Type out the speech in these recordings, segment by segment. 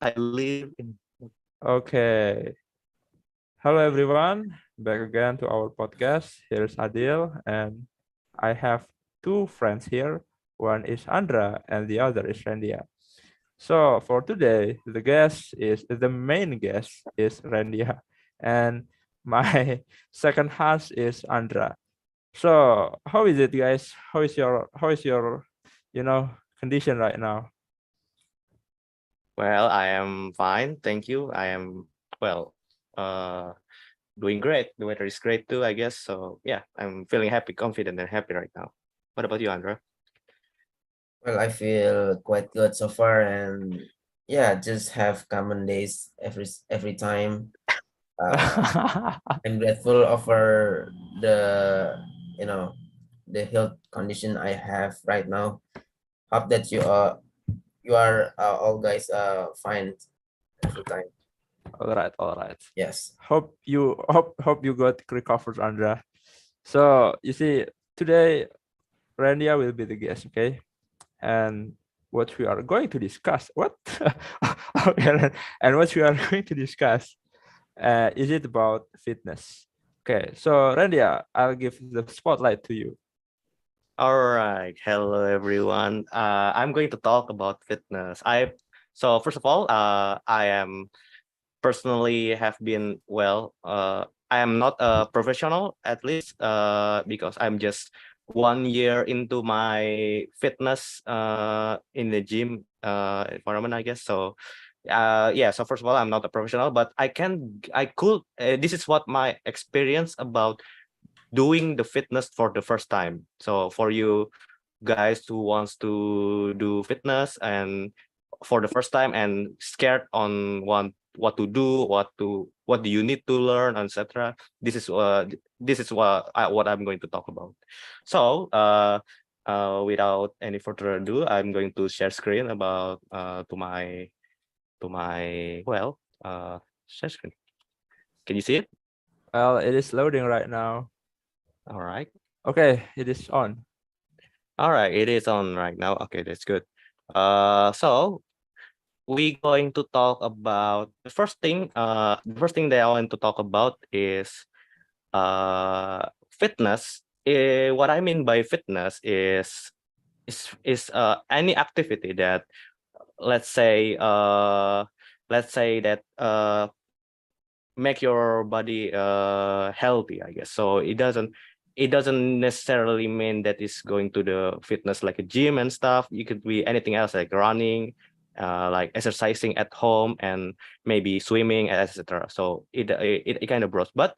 I live in. Okay. Hello, everyone. Back again to our podcast. Here's Adil, and I have two friends here. One is Andra, and the other is Randia. So for today, the main guest is Randia, and my second host is Andra. So how is it, guys? How is your you know condition right now? Well, I am fine, thank you. I am well, uh, doing great. The weather is great too, I guess. So yeah, I'm feeling happy, confident, and happy right now. What about you, Andra? Well, I feel quite good so far, and yeah, just have common days every time. Uh, I'm grateful over the you know the health condition I have right now. Hope that you are all guys fine every time. All right, all right. Yes. Hope you got recovered, Andra. So you see, today Randia will be the guest, okay? And what we are going to discuss, what? Okay, and what we are going to discuss, is it about fitness? Okay, so Randia, I'll give the spotlight to you. All right, hello everyone. I'm going to talk about fitness. So first of all, I am personally have been I am not a professional, at least because I'm just 1 year into my fitness in the gym environment, I guess. So yeah, so first of all, I'm not a professional, but I could this is what my experience about doing the fitness for the first time. So for you guys who wants to do fitness and for the first time and scared on what to do, what do you need to learn, etc. This is what I'm going to talk about. So without any further ado, I'm going to share screen about to my share screen. Can you see it? Well, it is loading right now. All right. Okay, it is on. All right, it is on right now. Okay, that's good. So we going to talk about the first thing that I want to talk about is fitness. What I mean by fitness is any activity that let's say uh let's say that make your body healthy, I guess. So it doesn't necessarily mean that it's going to the fitness like a gym and stuff. It could be anything else like running, like exercising at home, and maybe swimming, etc. So it kind of broad. But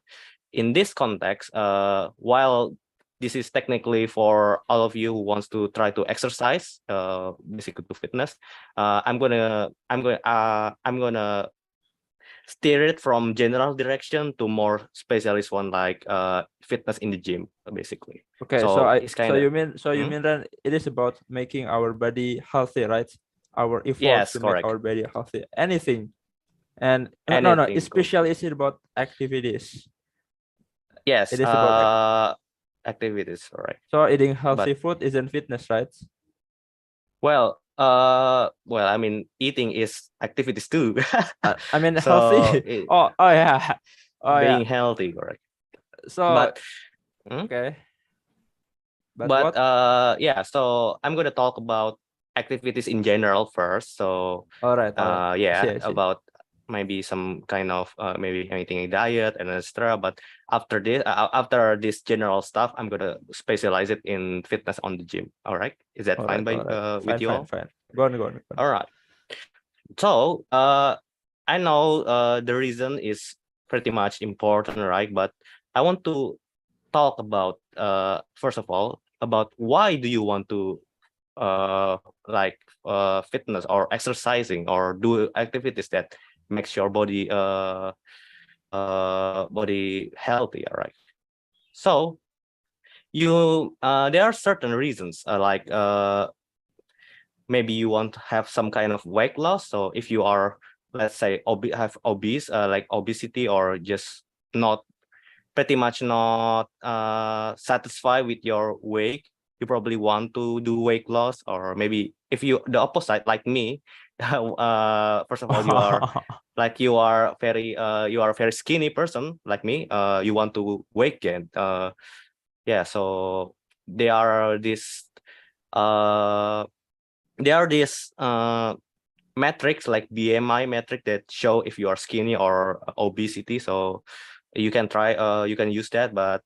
in this context, while this is technically for all of you who wants to try to exercise, basically to fitness, I'm gonna steer it from general direction to more specialist one, like fitness in the gym, basically. Okay, so So I it's so kind of you mean that it is about making our body healthy, right? Our efforts yes, to make correct. our body healthy. Anything. And no, Anything goes. especially is it about activities. Yes, It is about activities, all right. so eating healthy But food isn't fitness, right? I mean, eating is activities too. I mean So healthy. Oh yeah. Oh yeah. being healthy, correct. So But hmm? okay. But what? Yeah, so I'm gonna talk about activities in general first. So All right, all right. I see, yeah, I see. about maybe some kind of maybe anything in diet and etc. But after this general stuff, I'm gonna specialize it in fitness on the gym. All right, is that All fine right, by all right. with Fine, you fine, all? fine. Go on, go on, go on. All right. So I know the reason is pretty much important, right? But I want to talk about first of all about why do you want to uh like fitness or exercising or do activities that makes your body healthy, all right? So you there are certain reasons maybe you want to have some kind of weight loss. So if you are, let's say, have obese, like obesity, or just not pretty much not satisfied with your weight, you probably want to do weight loss. Or maybe if you the opposite like me, First of all, you are you are a very skinny person like me. You want to weight gain. Yeah, so there are this uh there are these metrics like BMI metric that show if you are skinny or obesity. So you can try you can use that, but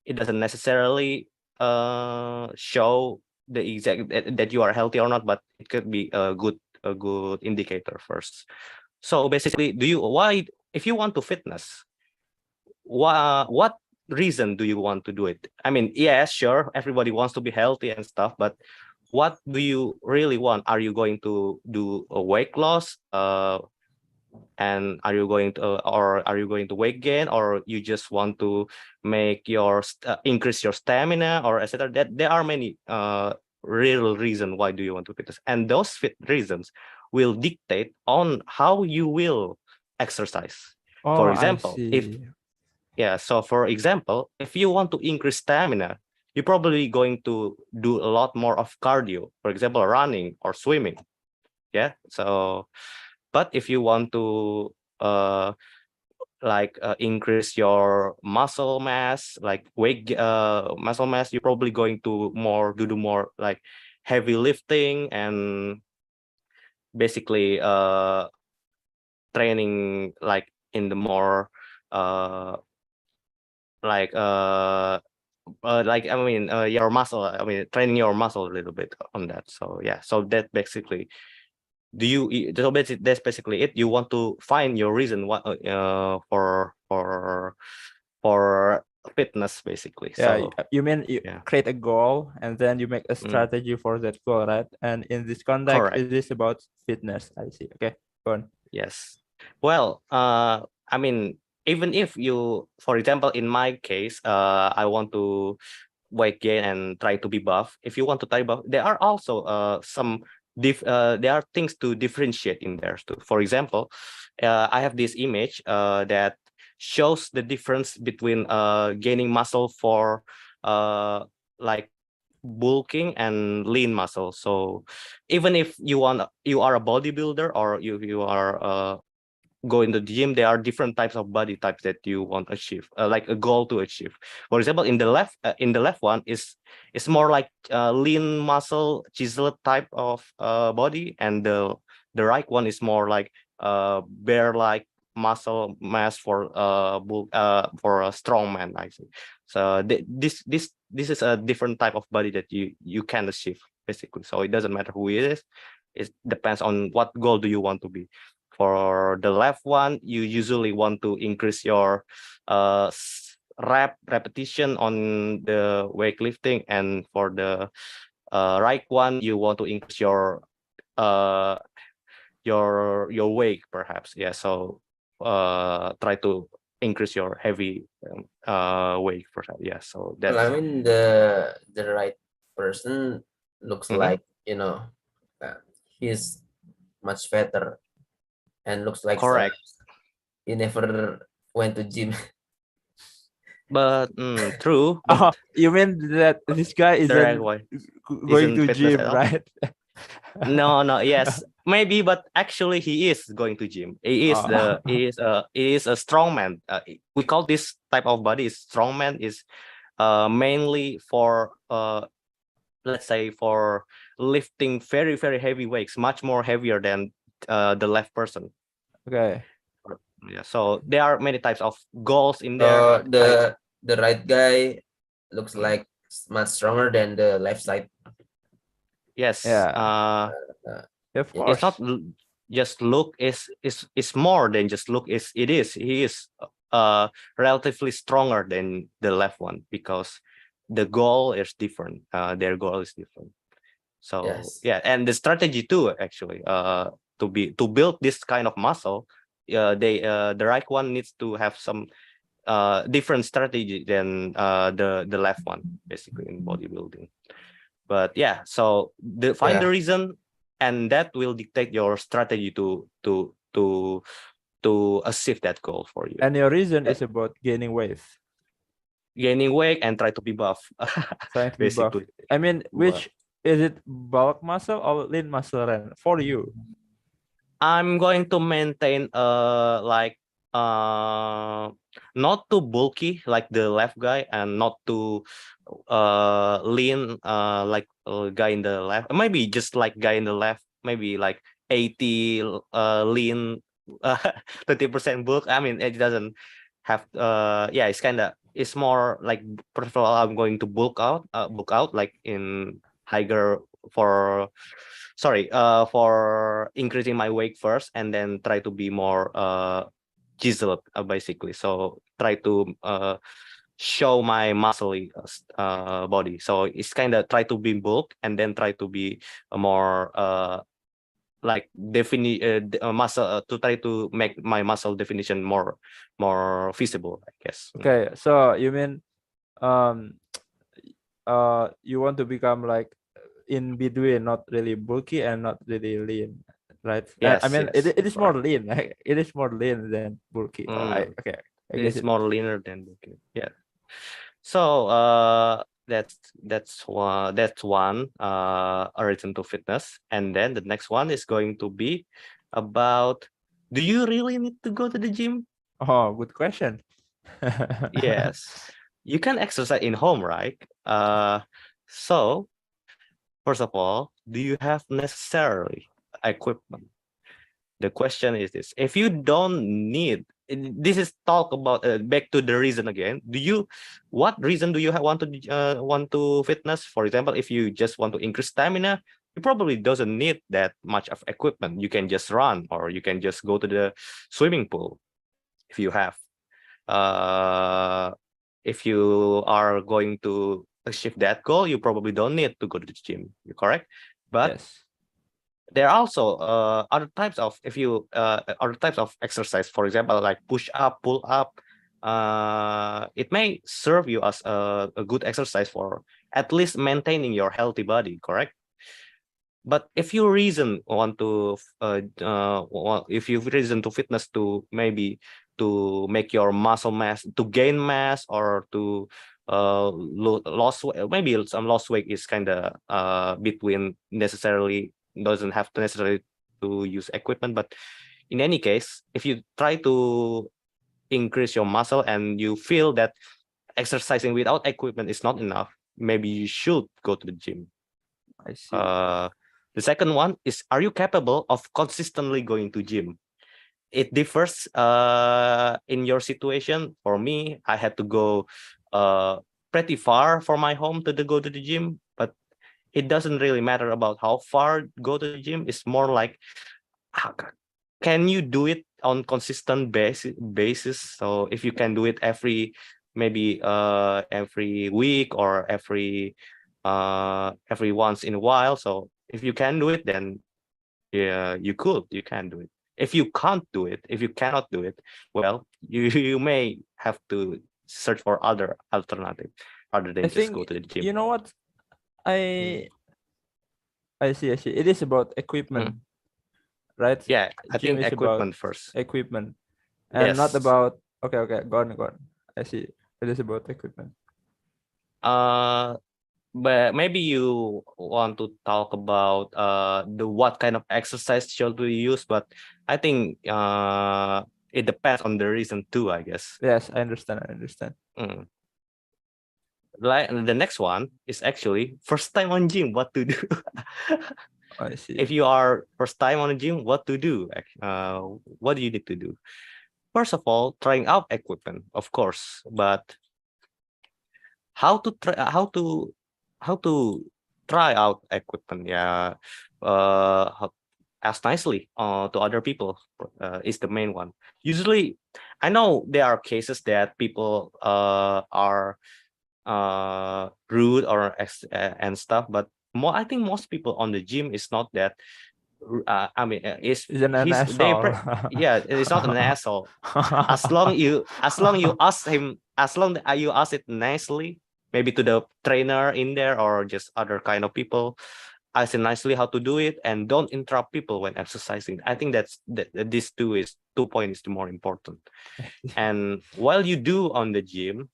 it doesn't necessarily show the exact that you are healthy or not, but it could be a good indicator first. So basically, why, if you want to fitness, what reason do you want to do it? I mean, yes, sure, everybody wants to be healthy and stuff, but what do you really want? Are you going to do a weight loss? And are you going to or are you going to weight gain, or you just want to make your increase your stamina or etc. That there are many real reason why do you want to fitness, and those reasons will dictate on how you will exercise. Oh, For I example, if see. yeah, so for example, if you want to increase stamina, you're probably going to do a lot more of cardio, for example, running or swimming. Yeah, so but if you want to increase your muscle mass, like muscle mass, you're probably going to do more like heavy lifting and basically training like in the more uh like I mean your muscle, I mean training your muscle a little bit on that. So yeah, so that basically that's basically it. You want to find your reason what for fitness basically. Yeah, So you mean you yeah, create a goal and then you make a mm, strategy for that goal, right? And in this context, correct. it is about fitness. I see. Okay, go on. Yes. Well, I mean, even if you, for example, in my case, I want to weight gain and try to be buff. If you want to try buff, there are also there are things to differentiate in there too. For example, I have this image that shows the difference between gaining muscle for like bulking and lean muscle. So even if you are a bodybuilder or you are go in the gym, there are different types of body types that you want to achieve, like a goal to achieve. For example, in the left one is more like lean muscle chiseled type of body, and the right one is more like bare like muscle mass for a strong man, I see. So this is a different type of body that you can achieve basically. So it doesn't matter who it is, it depends on what goal do you want to be. For the left one, you usually want to increase your repetition on the weightlifting, and for the right one, you want to increase uh, your weight perhaps. Yeah, so try to increase your heavy weight perhaps. Yeah, so Well, I that's mean the right person looks Mhm. like, he's much fatter and looks like Correct. he never went to gym. But true, but Oh, you mean that this guy the right isn't one going isn't to fitness at gym, all. right? No, yes, maybe, but actually he is going to gym. Oh. He is a strongman. We call this type of body is strongman, is mainly for let's say for lifting very very heavy weights, much more heavier than the left person. Okay. Yeah, so there are many types of goals in there. So I the right guy looks mm, like much stronger than the left side. yes, Yeah, Uh, of yeah. it's not course. just look, is more than just look. Is it is he is relatively stronger than the left one, because the goal is different, their goal is different. So Yes. yeah, and the strategy too, actually, to build this kind of muscle, the right one needs to have some different strategy than the left one, basically, in bodybuilding. But yeah, so find the Yeah. reason, and that will dictate your strategy to achieve that goal for you. And your reason Uh, is about gaining weight, Gaining weight and try to be buff. trying to be buff. Basically. I mean, But which is it, bulk muscle or lean muscle, Ren, for you? I'm going to maintain like not too bulky like the left guy and not too lean like guy in the left. Maybe just like guy in the left, maybe like 80 lean, 30% bulk. I mean, it doesn't have yeah, it's more like first of all I'm going to bulk out like in higher for for increasing my weight first and then try to be more chiseled basically. So try to show my muscly body. So it's kind of try to be bulk and then try to be a more like muscle to try to make my muscle definition more visible, I guess. Okay, so you mean um you want to become like in between, not really bulky and not really lean, right? I Yes, mean yes, it is that's right. more lean, like it is more lean than bulky. Okay, I guess It's it. more leaner than bulky. Yeah. So that's one a reason to fitness. And then the next one is going to be about, do you really need to go to the gym? Oh, good question. Yes. You can exercise in home, right? So first of all, do you have necessarily equipment? The question is this: if you don't need, this is talk about back to the reason again. What reason do you want to fitness? For example, if you just want to increase stamina, you probably doesn't need that much of equipment. You can just run, or you can just go to the swimming pool if you have. Uh, if you are going to achieve that goal, you probably don't need to go to the gym. You're correct, but Yes. there are also other types of other types of exercise, for example like push up, pull up. It may serve you as a good exercise for at least maintaining your healthy body, correct? But if you reason want to if you reason to fitness to maybe to make your muscle mass, to gain mass, or to loss weight, maybe some loss weight is kind of between, necessarily doesn't have to necessarily to use equipment. But in any case, if you try to increase your muscle and you feel that exercising without equipment is not enough, maybe you should go to the gym. I see. The second one is, are you capable of consistently going to gym? It differs in your situation. For me, I had to go pretty far from my home to go to the gym, but it doesn't really matter about how far go to the gym. It's more like, can you do it on consistent basis? So if you can do it maybe every week or every once in a while. So if you can do it, then yeah, you can do it. If you can't do it, if you cannot do it, well, you may have to search for other alternative other I than just go think to the gym. you know what I see. It is about equipment, right? Yeah, I Gym think is about equipment first. equipment and not Yes. about okay, go on. I see. It is about equipment. But maybe you want to talk about the what kind of exercise should we use, but I think it depends on the reason too, I guess. Yes, I understand. Like the next one is actually first time on gym, what to do. I see. If you are first time on a gym, what to do? What do you need to do? First of all, trying out equipment, of course, but how to try out equipment, yeah, ask nicely to other people is the main one. Usually, I know there are cases that people are rude or and stuff, but I think most people on the gym is not that. I mean, He's an asshole. yeah, it's not an asshole. As long you ask him, as long that you ask it nicely, maybe to the trainer in there or just other kind of people, ask it nicely how to do it, and don't interrupt people when exercising. I think these two points is the more important. And while you do on the gym,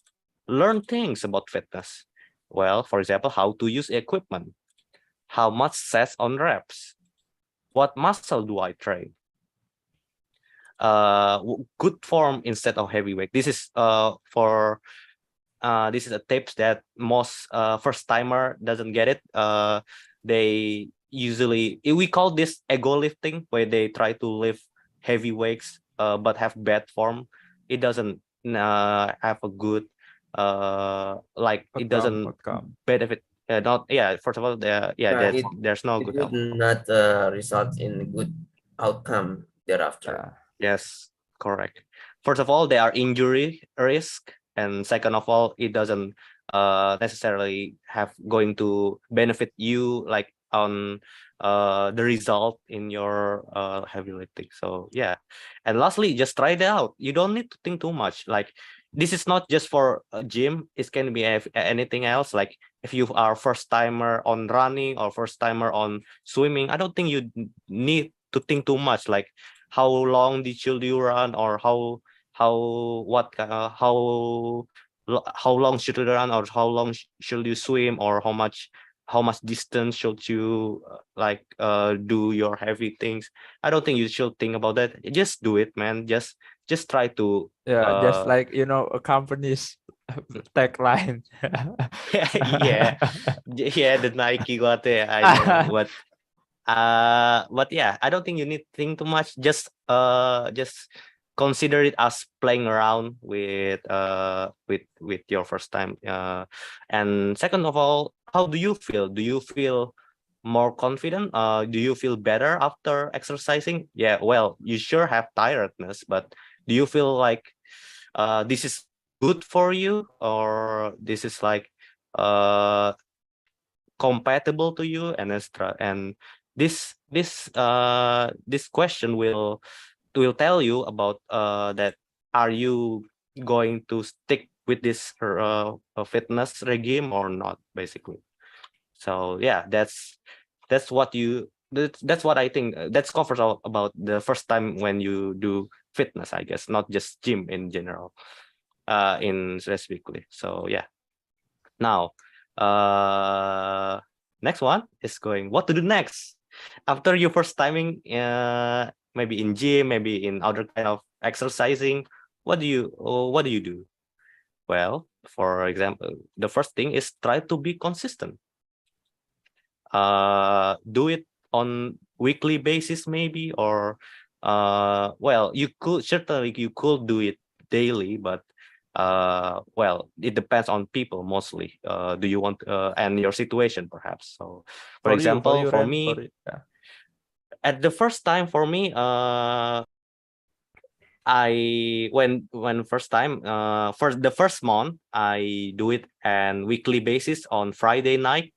learn things about fitness. Well, for example, how to use equipment, how much sets on reps, what muscle do I train, good form instead of heavy weight. This is for this is a tips that most first timer doesn't get it. They usually, we call this ego lifting, where they try to lift heavy weights but have bad form. It doesn't have a good like it doesn't Outcome. benefit. Not yeah. First of all, Yeah, there's no it good would outcome. not result in a good outcome thereafter. Yeah. Yes, correct. First of all, there are injury risk, and second of all, it doesn't necessarily have going to benefit you like on the result in your heavy lifting. So yeah, and lastly, just try it out. You don't need to think too much. Like this is not just for a gym. It can be anything else. Like if you are first timer on running or first timer on swimming, I don't think you need to think too much. Like how long should you run, or how long should you run, or how long should you swim, or how much distance should you do your heavy things. I don't think you should think about that. Just do it, man. Just try to Yeah, just like a company's tagline. yeah, yeah, the Nike got it, I know, but yeah, I don't think you need to think too much. Just consider it as playing around with your first time. And second of all, how do you feel? Do you feel more confident? Do you feel better after exercising? Yeah, well, you sure have tiredness, but do you feel like this is good for you, or this is like uh compatible to you, and extra? And this question will tell you about that are you going to stick with this fitness regime or not, basically. So yeah, that's what that's what I think. That's covers all about the first time when you do fitness, I guess, not just gym in general, in specifically. So yeah, now next one is going what to do next after your first timing, maybe in gym, maybe in other kind of exercising. What do you do? Well, for example, the first thing is try to be consistent. Do it on weekly basis maybe, or well, you could do it daily, but well, it depends on people mostly. Do you want and your situation perhaps. So for For example, you, for Ren, me, yeah. at the first time, for me, I when first time, for the first month, I do it on weekly basis on Friday night.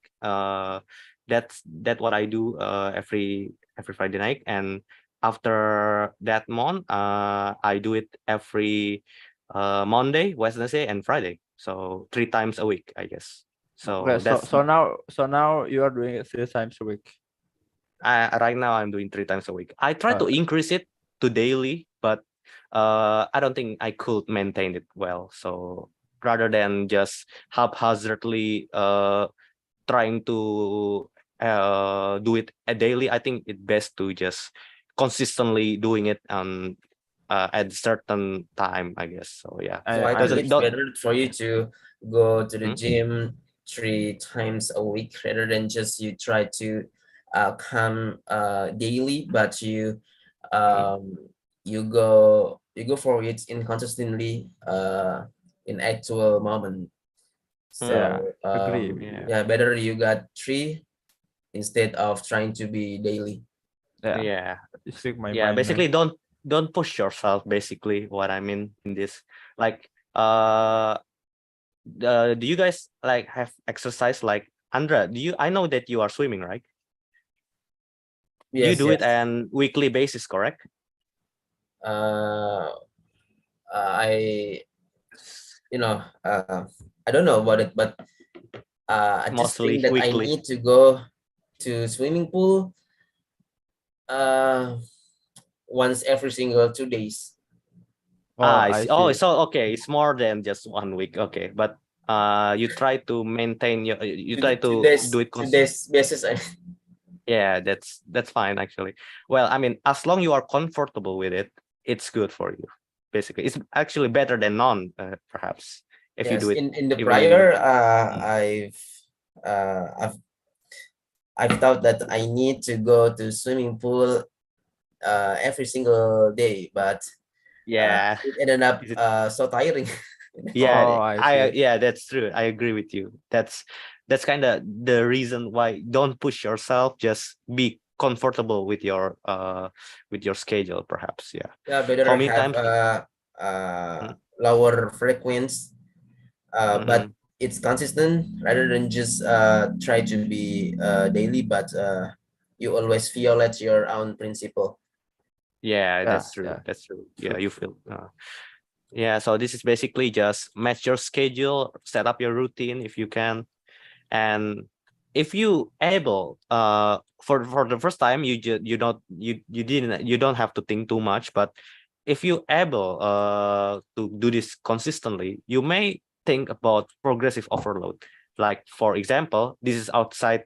That's what I do every Friday night, and after that month, I do it every Monday, Wednesday, and Friday. So 3 times a week, I guess. Okay, So that's so now you are doing it 3 times a week. right now I'm doing 3 times a week. I try to increase it to daily, but I don't think I could maintain it well. So rather than just haphazardly trying to do it a daily, I think it's best to just consistently doing it at a certain time, I guess. So yeah, So I I think doesn't it's don't better for you to go to the hmm? gym 3 times a week rather than just you try to come daily, but um, you go for it inconsistently in actual moment. yeah, So agree. Yeah. yeah, better you got 3 instead of trying to be daily. Yeah, Yeah. you speak my Yeah, mind, man. basically don't push yourself, basically what I mean in this. Like uh do you guys like have exercise like Andra? I know that you are swimming, right? You Yes, do it yes. on weekly basis, correct? Uh, I I don't know about it, but I just Mostly think that I weekly. need to go to swimming pool uh once every single 2 days. Oh, I I see. Oh, see. so okay, it's more than just 1 week. Okay, but you try to maintain you Two, try two to days do it two days basis. yeah, that's fine actually. Well, I mean, as long you are comfortable with it, it's good for you. Basically, it's actually better than none, perhaps, if you Yes, do it in the even you. prior, Mm. uh, I've I've thought that I need to go to swimming pool every single day, but Yeah. it ended up Is it? so tiring. Yeah, Oh, I see. yeah, that's true. I agree with you. That's kind of the reason why don't push yourself. Just be comfortable with your schedule, perhaps. Yeah. Yeah, How better many have times? uh lower frequency, but Mm-hmm. it's consistent rather than just try to be daily, but you always violate your own principle. Yeah, Yeah, that's true. yeah, That's true. Yeah, true. you feel. Yeah, so this is basically just match your schedule, set up your routine if you can, and if you able, for the first time, you don't have to think too much, but if you able to do this consistently, you may think about progressive overload. Like for example, this is outside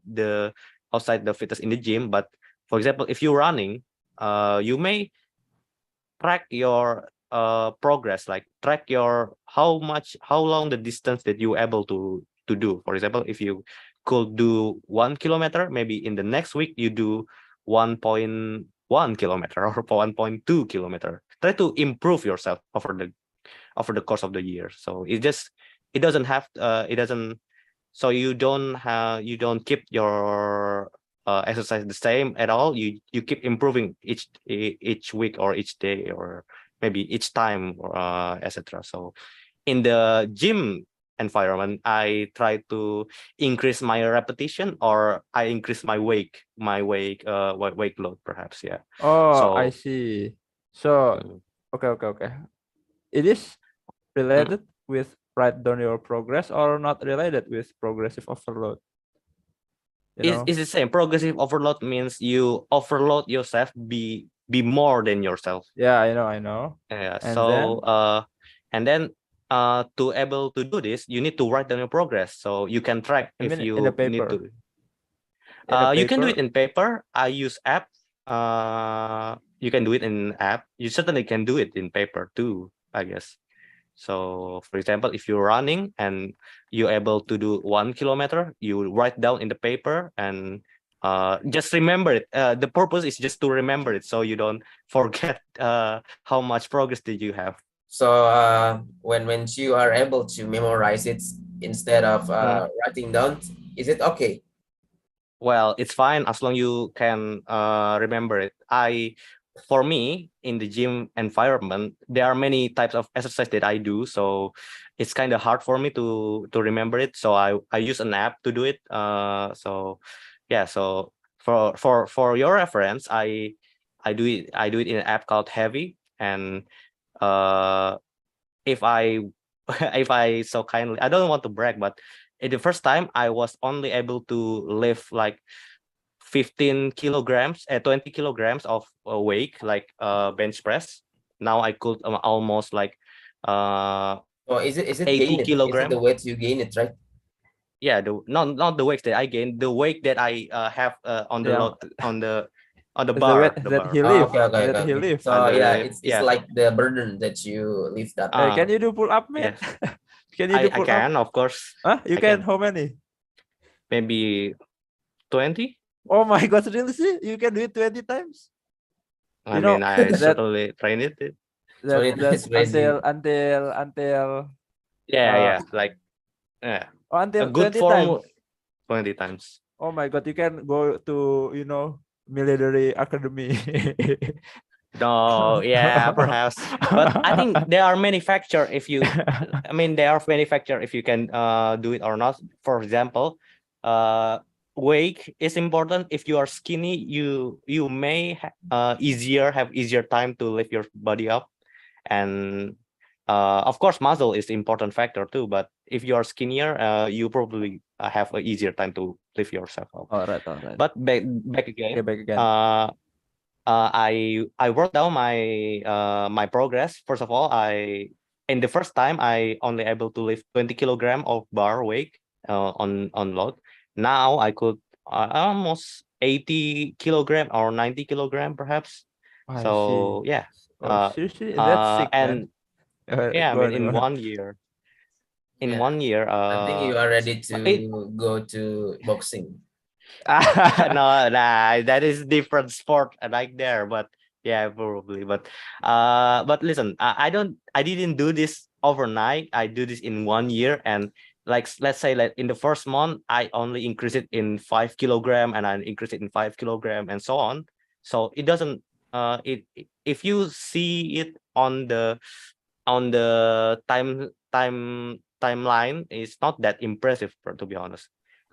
the fitness in the gym, but for example, if you're running, you may track your progress, like track your how long the distance that you able to do. For example, if you could do 1 kilometer, maybe in the next week you do 1.1 kilometer or 1.2 kilometer. Try to improve yourself over the course of the year. So it doesn't have it doesn't so you don't keep your exercise the same at all. You keep improving each week or each day or maybe each time, etc. So in the gym environment, I try to increase my repetition, or I increase my weight load, perhaps. Yeah. Oh, I So see. So, mm, okay. It is mm, related with write down your progress or not related with progressive overload, you know? it's the same. Progressive overload means you overload yourself, be more than yourself. Yeah, I know. Yeah. And So then and then to able to do this, you need to write down your progress so you can track I if mean in the you need paper. to. In the You can do it paper. in paper. I use app. You can do it in app. You certainly can do it in paper too, I guess. So for example, if you're running and you're able to do 1 kilometer, you write down in the paper and just remember it. The purpose is just to remember it so you don't forget how much progress did you have. So when you are able to memorize it instead of Mm. writing down, is it okay? Well, it's fine as long you can remember it. For me, in the gym environment, there are many types of exercise that I do, so it's kind of hard for me to remember it. So I use an app to do it. So yeah, so for your reference, I do it in an app called Heavy, and uh if I if I so kindly, I don't want to brag, but in the first time I was only able to lift like 15 kilograms, 20 kilograms of weight, like bench press. Now I could almost like uh Or is it gain 80 it? Is it the kilogram. weight you gain it, right? Yeah, the not the weight that I gain, the weight that I have on the Yang load on the the way bar, that he Oh, live, okay, okay, that okay, he okay. live. So on the yeah, lift. it's Yeah. like the burden that you lift up. Hey, can uh you do pull up, man? yes, Can you do I pull up? can, of course. Huh? You I can? can. How many? Maybe 20. Oh my God, really? See, you can do it 20 times. I You know mean, I that certainly train it. So that it's crazy. until Yeah, uh yeah, like yeah, a until good 20 form times. 20 times. Oh my God, you can go to military academy. No, yeah, perhaps, but I think there are many factor if you, I mean, there are many factor if you can do it or not. For example, uh, weight is important. If you are skinny, you may have easier time to lift your body up, and of course, muscle is important factor too. But if you are skinnier, you probably have an easier time to lift yourself up. All right. But back Okay, again, back again. I wrote down my progress. First of all, in the first time I only able to lift 20 kilogram of bar weight on load. Now I could almost 80 kilogram or 90 kilogram perhaps. I see. So yeah. Oh, Uh, seriously? That's sick, man. and yeah, I Go mean, on, go in on. 1 year, in Yeah, 1 year, I think you are ready but it to go to boxing. no, nah, that is different sport like there, but yeah, probably. But listen, I didn't do this overnight. I do this in 1 year, and like let's say like in the first month, I only increase it in 5 kilogram, and I increase it in 5 kilogram, and so on. So it doesn't. If you see it on the timeline, it's not that impressive, to be honest.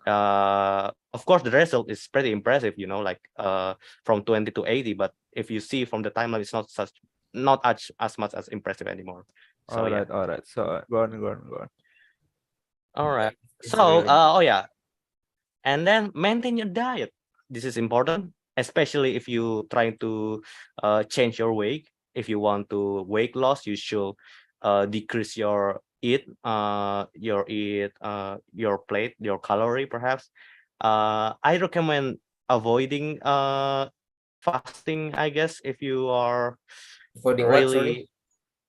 Of course, the result is pretty impressive, like from 20 to 80. But if you see from the timeline, it's not as much as impressive anymore. So All yeah. right, all right. So go on, go on, go on. All Yeah, right. it's So really oh yeah, and then maintain your diet. This is important, especially if you trying to change your weight. If you want to weight loss, you should decrease your plate, your calorie perhaps. I recommend avoiding fasting, I guess, if you are avoiding what, sorry? really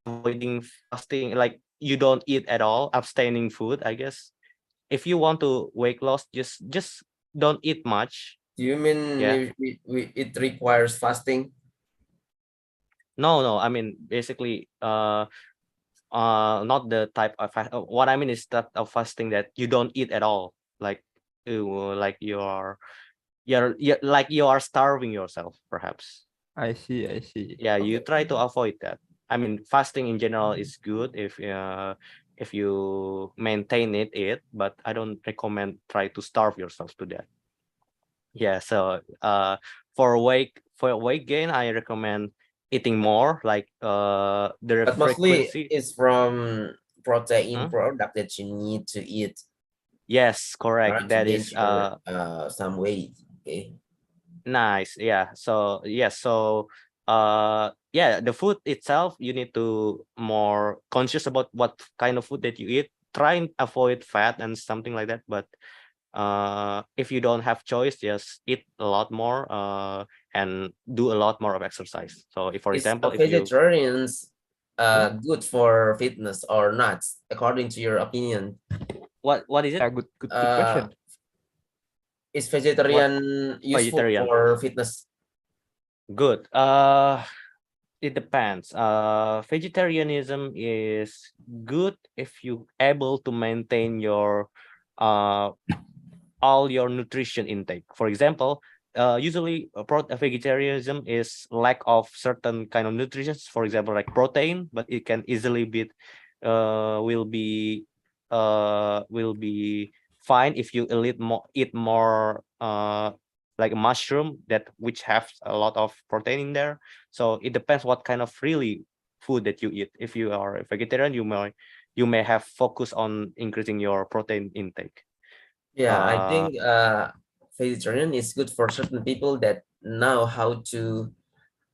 avoiding fasting, like you don't eat at all, abstaining food, I guess. If you want to weight loss, just don't eat much. Do you mean Yeah. it requires fasting? No, I mean basically not the type of what I mean is that of fasting that you don't eat at all, like like you're like you are starving yourself perhaps. I see, I see. Yeah, you Okay. try to avoid that. I mean, fasting in general is good if you maintain it, but I don't recommend try to starve yourself to that. Yeah, so for weight gain, I recommend eating more, like the But mostly frequency. it's from protein Huh? product that you need to eat, Yes, correct. right, to That gain is your some weight. Okay. nice. Yeah. So yes, so yeah, the food itself, you need to more conscious about what kind of food that you eat. Try and avoid fat and something like that, but if you don't have choice, just eat a lot more and do a lot more of exercise. So if, for Is example, a if you vegetarians Hmm? good for fitness or not, according to your opinion? What is Yeah, it? good Uh, question. is What vegetarian useful vegetarian? for fitness? Good. It depends. Vegetarianism is good if you able to maintain your uh all your nutrition intake. For example, usually vegetarianism is lack of certain kind of nutrition. For example, like protein, but it can easily be uh will be will be fine if you eat more like mushroom that which have a lot of protein in there. So it depends what kind of really food that you eat. If you are a vegetarian, you may have focus on increasing your protein intake. Yeah, I uh think vegetarian is good for certain people that know how to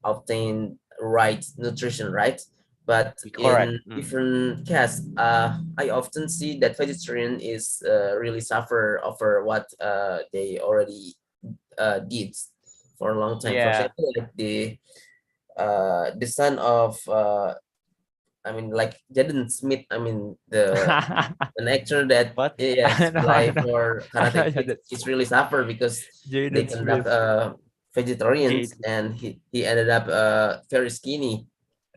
obtain right nutrition, right? But Correct. in different cases, I often see that vegetarian is really suffer over what they already did for a long time. For Yeah. example, like the son of I mean, like Jaden Smith. I mean, an actor that What? yes I play know. for I know, Karate yeah, Kid. that's He's really suffer because they Jaden conduct Smith. vegetarians, Jade. and he ended up very skinny.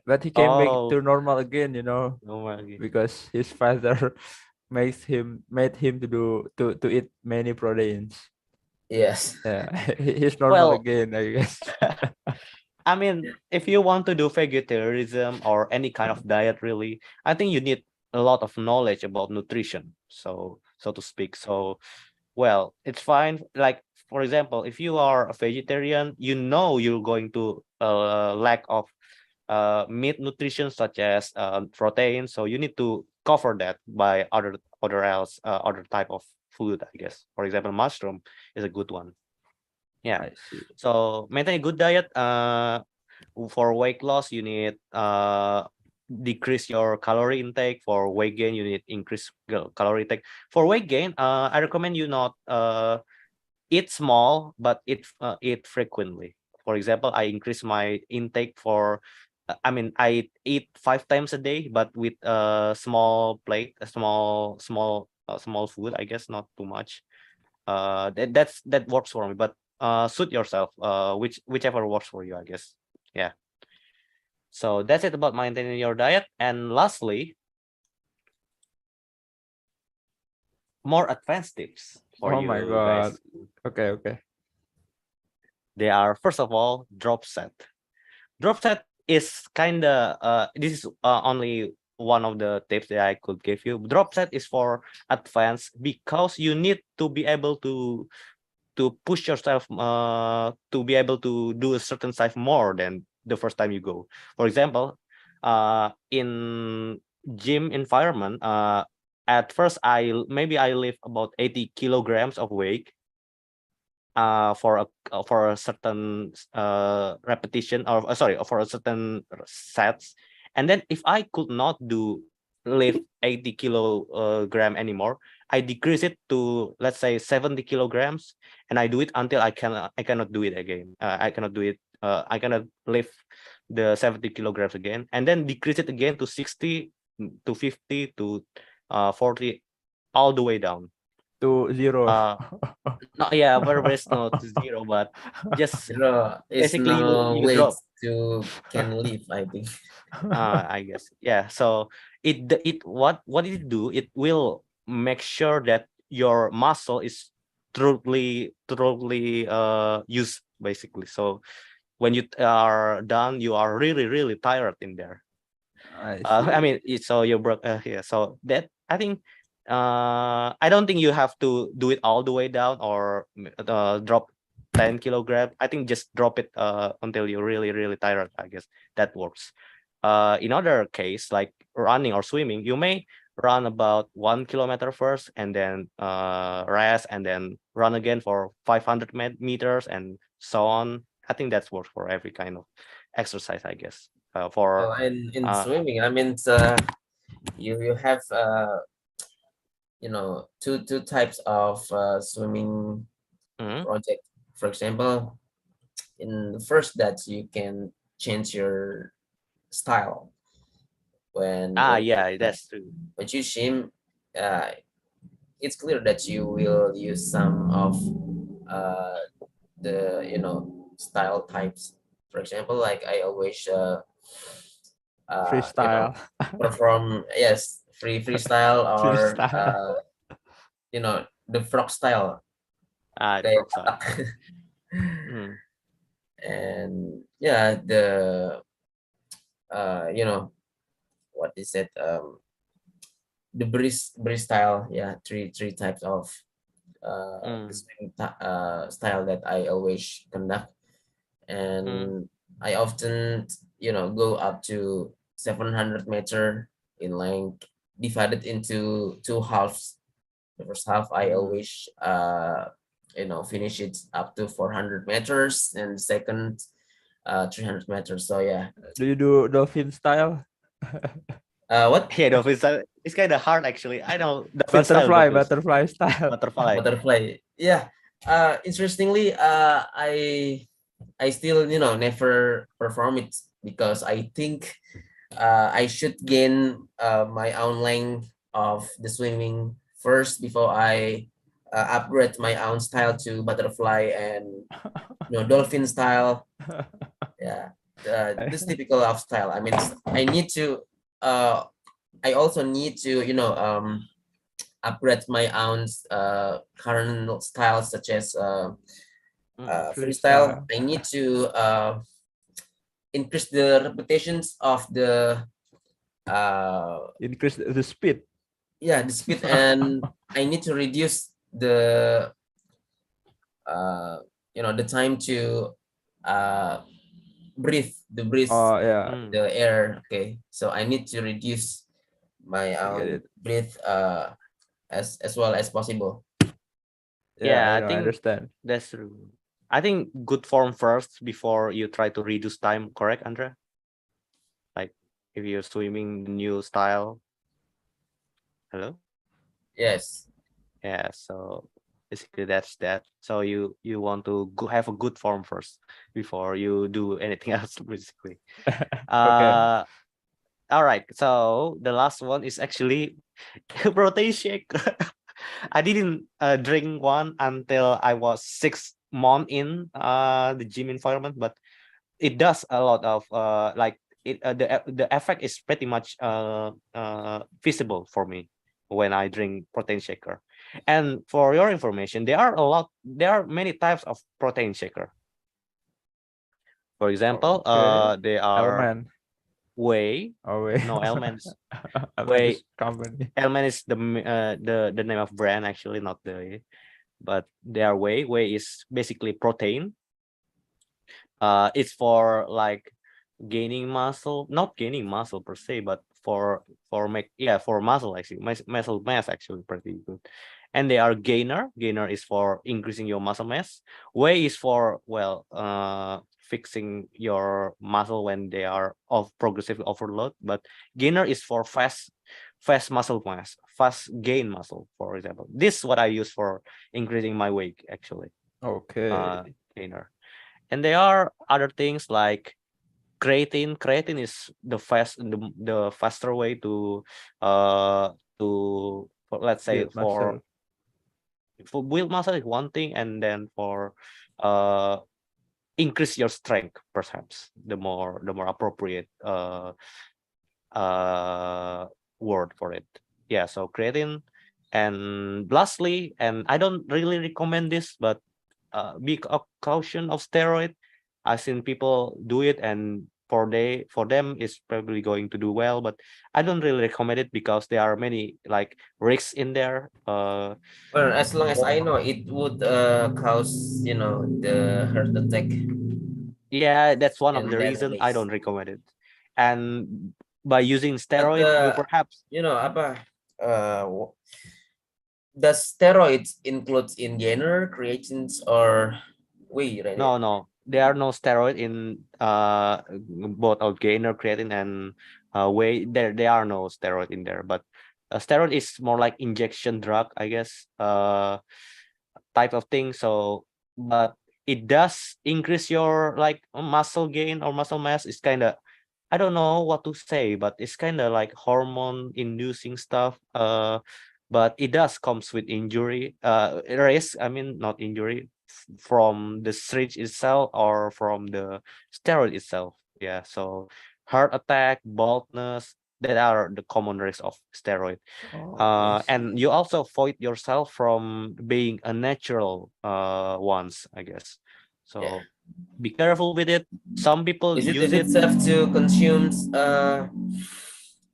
But he came back Oh, to normal again, no worry. because his father made him to eat many proteins. Yes. Yeah, he's normal Well, again, I guess. I mean, if you want to do vegetarianism or any kind of diet, really, I think you need a lot of knowledge about nutrition. So to speak. So, well, it's fine. Like, for example, if you are a vegetarian, you're going to lack of meat nutrition such as protein. So you need to cover that by other type of food, I guess. For example, mushroom is a good one. Yeah. I see. So maintain a good diet. For weight loss, you need decrease your calorie intake. For weight gain, you need increase calorie intake. For weight gain, I recommend you not eat small, but eat frequently. For example, I increase my intake for I mean, I eat 5 times a day, but with a small plate, a small food, I guess, not too much. That works for me, but suit yourself, whichever works for you, I guess. Yeah. So that's it about maintaining your diet. And lastly, more advanced tips for Oh my you God. guys. Okay. They are, first of all, drop set. Drop set is kind of this is only one of the tips that I could give you. Drop set is for advanced because you need to be able to push yourself to be able to do a certain size more than the first time you go. For example, in gym environment, at first I lift about 80 kilograms of weight for a certain repetition, or sorry, for a certain sets. And then if I could not do lift 80 kilogram anymore, I decrease it to, let's say, 70 kilograms, and I do it until I cannot do it again. I cannot do it. I cannot lift the 70 kilograms again, and then decrease it again to 60, to 50, to 40, all the way down. To zero. No, yeah, very no to zero, but just Zero is basically no you weight drop. to can live, I think. I guess, yeah. So what it do? It will make sure that your muscle is truly used, basically. So when you are done, you are really tired in there. I I see. mean, so you broke. Yeah. So that, I think, I don't think you have to do it all the way down, or drop 10 kilograms. I think just drop it until you're really tired. I guess that works. In other case, like running or swimming, you may run about 1 kilometer first, and then rest, and then run again for 500 meters, and so on. I think that's works for every kind of exercise, I guess. For Oh, and in uh, swimming, I mean, you have you know, two types of swimming mhm. project. For example, in the first, that you can change your style when Yeah, that's true. when you swim. Uh, it's clear that you will use some of uh, the, you know, style types. For example, like I always you know, Freestyle. perform, yes, freestyle, or Freestyle. you know, the frog style, The kayak frog side. katak. Mm. And yeah, the you know, what is it, the breeze style. Yeah, three types of the Mm. swimming style that I always conduct. Mm. And I often, you know, go up to 700 meter in length, divided into two halves. The first half I Mm. always you know, finish it up to 400 meters, and second 300 meters. So yeah. Do you do dolphin style? What? Yeah, dolphin style. It's kind of hard, actually. I know dolphin style, Butterfly, but it's butterfly style. butterfly. Butterfly. Yeah. Interestingly, I still, you know, never perform it, because I think I should gain my own length of the swimming first before I upgrade my own style to butterfly and, you know, dolphin style. Yeah, this typical of style. I mean, I need to. I also need to, you know, upgrade my own current style, such as Mm. freestyle. Freestyle. I need to increase the repetitions of the Increase the speed. yeah, the speed, and I need to reduce the uh, you know, the time to uh, breathe Oh yeah, Mm. the air. Okay, so I need to reduce my I get own it. breath as well as possible. Yeah, Yeah, I I know, I think understand. that's true. I think good form first before you try to reduce time. Correct, Andrea? Like if you're swimming the new style. Hello. Yes. Yeah. So Basically, that's that. So you want to have a good form first before you do anything else, basically. Okay. All right. So the last one is actually protein shake. I didn't drink one until I was 6 months in the gym environment, but it does a lot of like it the effect is pretty much visible for me when I drink protein shaker. And for your information, there are many types of protein shaker. For example, Okay. they are Elman. whey. Oh wait. No, Elman's Elman whey. is company. Elman is the name of brand, actually, not the, but they are whey. Whey is basically protein. It's for like gaining muscle, not gaining muscle per se, but for muscle, actually, muscle mass, actually, pretty good. And they are gainer. Gainer is for increasing your muscle mass. Whey is for, well, fixing your muscle when they are of progressive overload. But gainer is for fast muscle mass, fast gain muscle, for example. This is what I use for increasing my weight, actually. Okay. Gainer. And there are other things like creatine. Creatine is the faster way let's say, Build muscle. for build muscle is one thing, and then for uh increase your strength, perhaps the more appropriate uh word for it. Yeah, so creatine. And lastly, and I don't really recommend this, but be caution of steroid. I've seen people do it, and for them it's probably going to do well, but I don't really recommend it because there are many like risks in there. Well, as long as I know, it would cause, the heart attack Yeah, that's one of in the that reason I case. don't recommend it. And by using But steroid, you perhaps apa? Does steroids include in gainer, creatines, or whey, right? no, there are no steroid in both of gainer, creatine, and whey. There are no steroid in there, but steroid is more like injection drug, I guess, type of thing. So, but it does increase your like muscle gain or muscle mass. It's kind of, I don't know what to say, but it's kind of like hormone inducing stuff. But it does comes with injury, risk. I mean, not injury, from the syringe itself or from the steroid itself. Yeah, so heart attack, baldness, that are the common risks of steroid. Oh, I And see. you also avoid yourself from being a natural ones, I guess. Yeah. So be careful with it. Some people Is use it it. safe to consume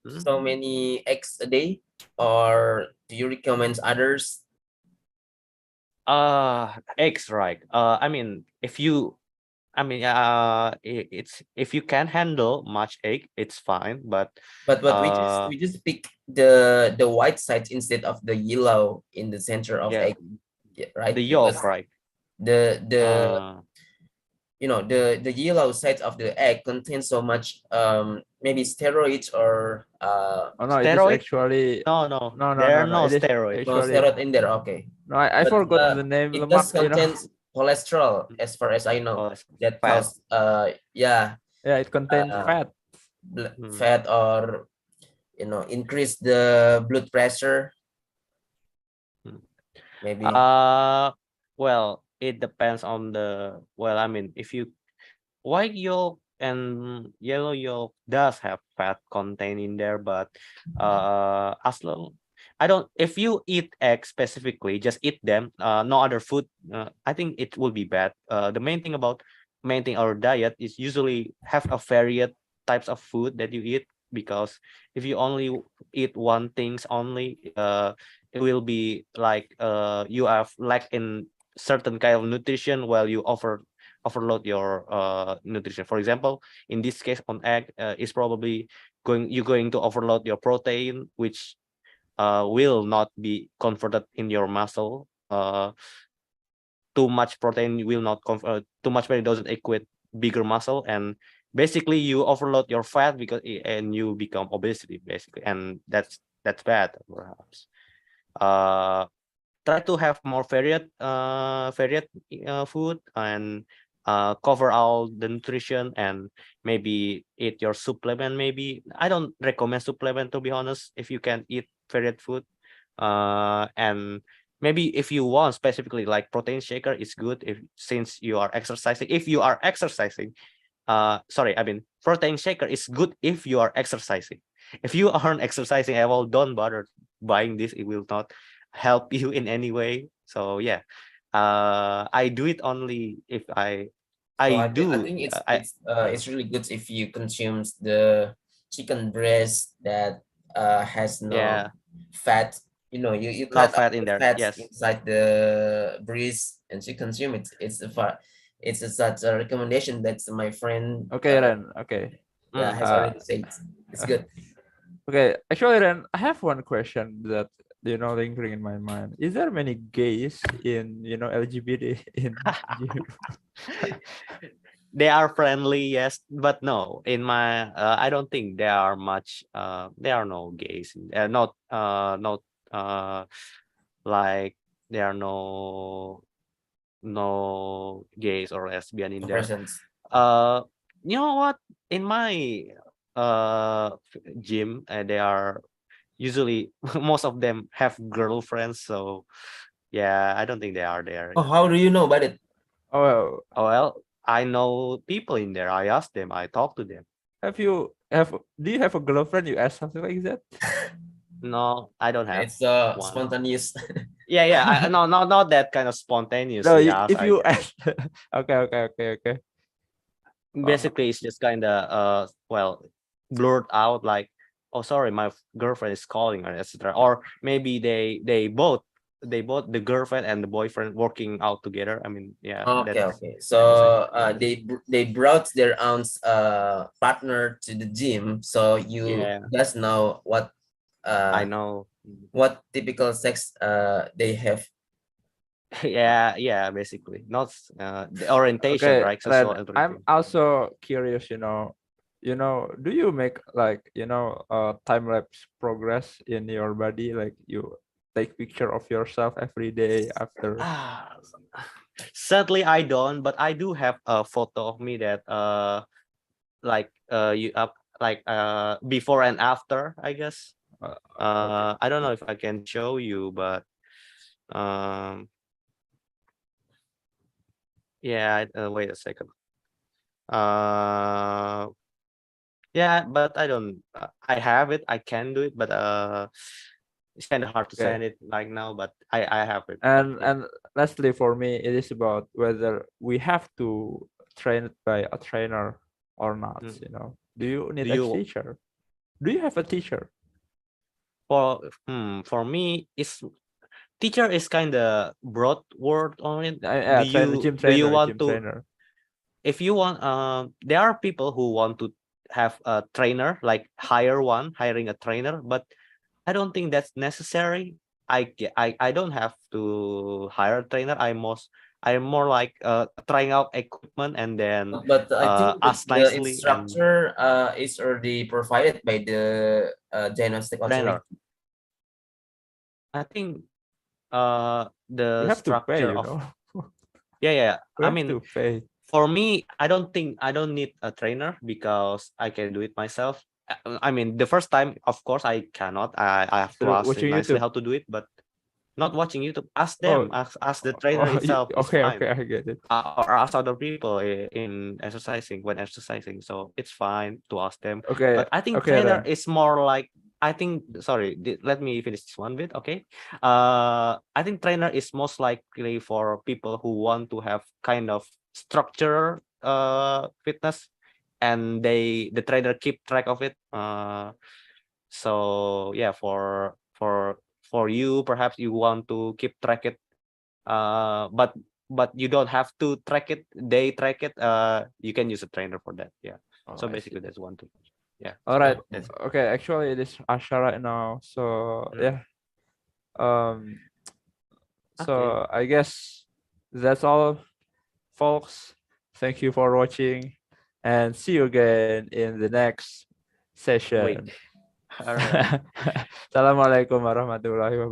Hmm? so many eggs a day, or do you recommend others? Eggs, right? I mean, it's if you can handle much egg, it's fine. But But we just uh, we just pick the white side instead of the yellow in the center of yeah, egg, yeah, right? the Because yolk, right? the Uh, the yellow side of the egg contains so much maybe steroids or Oh no, it is Steroid? actually No, no, there are no, no. no It is steroid. no actually steroid in there. Okay, no. I but forgot the name. it Lemak, does you know. contain cholesterol as far as I know, Oh, it's that fat. cause yeah, Yeah, it contains uh, fat. Hmm. fat, or increase the blood pressure Hmm. maybe. Uh, well, it depends on I mean, if you white yolk and yellow yolk does have fat content in there, but as long I don't if you eat eggs specifically, just eat them, no other food, I think it will be bad. The main thing about maintaining our diet is usually have a varied types of food that you eat, because if you only eat one things only, it will be like you have lack in certain kind of nutrition while you overload your nutrition. For example, in this case on egg, is probably you're going to overload your protein, which will not be converted in your muscle. Too much protein will not convert. Too much protein doesn't equate bigger muscle, and basically you overload your fat and you become obesity, basically, and that's bad, perhaps. uh try to have more varied food and cover all the nutrition, and maybe eat your supplement. Maybe I don't recommend supplement, to be honest, if you can eat varied food. And maybe if you want specifically like protein shaker is good if since you are exercising. If you are exercising, sorry, I mean protein shaker is good if you are exercising. If you aren't exercising at all, don't bother buying this. It will not help you in any way. So yeah, I do it only if So I I do think I it's really good if you consume the chicken breast that has no yeah, fat. You no cut out fat in the there. fats Yes. inside the breast and you consume it. Such a recommendation that my friend Okay, Ren. Okay. has Mhm. Uh, already said. It's good. okay. Actually, Ren, I have one question that lingering in my mind. Is there many gays in LGBT in gym? They are friendly, yes, but no. In my, I don't think there are much. There are no gays. Not, not, like there are no gays or lesbian in there. Presence. Uh, you know what? In my gym, they are usually most of them have girlfriends. So yeah, I don't think they are there. Oh, how do you know about it? Oh, well, Oh, well, I know people in there. I ask them. I talk to them. do you have a girlfriend? You ask something like that? No, I don't have It's one. spontaneous. Yeah, yeah. No, not that kind of spontaneous. No, Yes, if I you ask. Okay, okay, okay, okay. basically it's just kind of well, blurt out like, oh sorry, my girlfriend is calling, or etc. Or maybe they both the girlfriend and the boyfriend working out together. I mean, yeah, Okay, that's okay. that's So yeah, they brought their own partner to the gym. So you yeah, just know I uh know. what typical sex they have. Yeah, yeah, basically not the orientation, Okay, right? then Sexual I'm orientation. also curious, do you make like, time lapse progress in your body? Like you take picture of yourself every day after. Ah, sadly I don't, but I do have a photo of me that like you up like before and after, I guess. Uh, okay. I don't know if I can show you, but um yeah, wait a second. Uh yeah, but I don't I have it, I can do it, but it's kind of hard to Okay. send it like now, but I have it. And Yeah. and lastly, for me, it is about whether we have to train it by a trainer or not. Mm. Do you Do need a you teacher? Do you have a teacher? for me it's teacher is kind of broad word on it. Yeah, trainer, gym Do you trainer, want gym to, trainer. if you want, there are people who want to have a trainer, like hiring a trainer, but I don't think that's necessary. I don't have to hire a trainer. I'm more like trying out equipment and then But I think ask the nicely and instructor is already provided by the diagnostic trainer. authority. I think We the have to pay, structure of, yeah, yeah. We I have mean, to pay. for me, I don't think I don't need a trainer because I can do it myself. I mean, the first time, of course, I cannot. I have to Through ask it watching nicely YouTube. how to do it, but not watching YouTube. Ask Oh, them. Ask the trainer itself. It's okay, fine. okay, I get it. Or ask other people in exercising when exercising. So it's fine to ask them. Okay, But I think okay, trainer Ren. is more like, I think, sorry, let me finish this one bit. Okay. I think trainer is most likely for people who want to have kind of structure fitness, and the trainer keep track of it. So yeah, for you, perhaps you want to keep track it, but you don't have to track it, they track it, you can use a trainer for that. Yeah, Oh, so I see. basically that's one thing. Yeah, All so right. that's it. Okay, actually, it is Asha right now. So Mm, yeah. Um. okay, So I guess that's all, folks. Thank you for watching, and see you again in the next wait. session. All right. Assalamualaikum warahmatullahi wabarakatuh.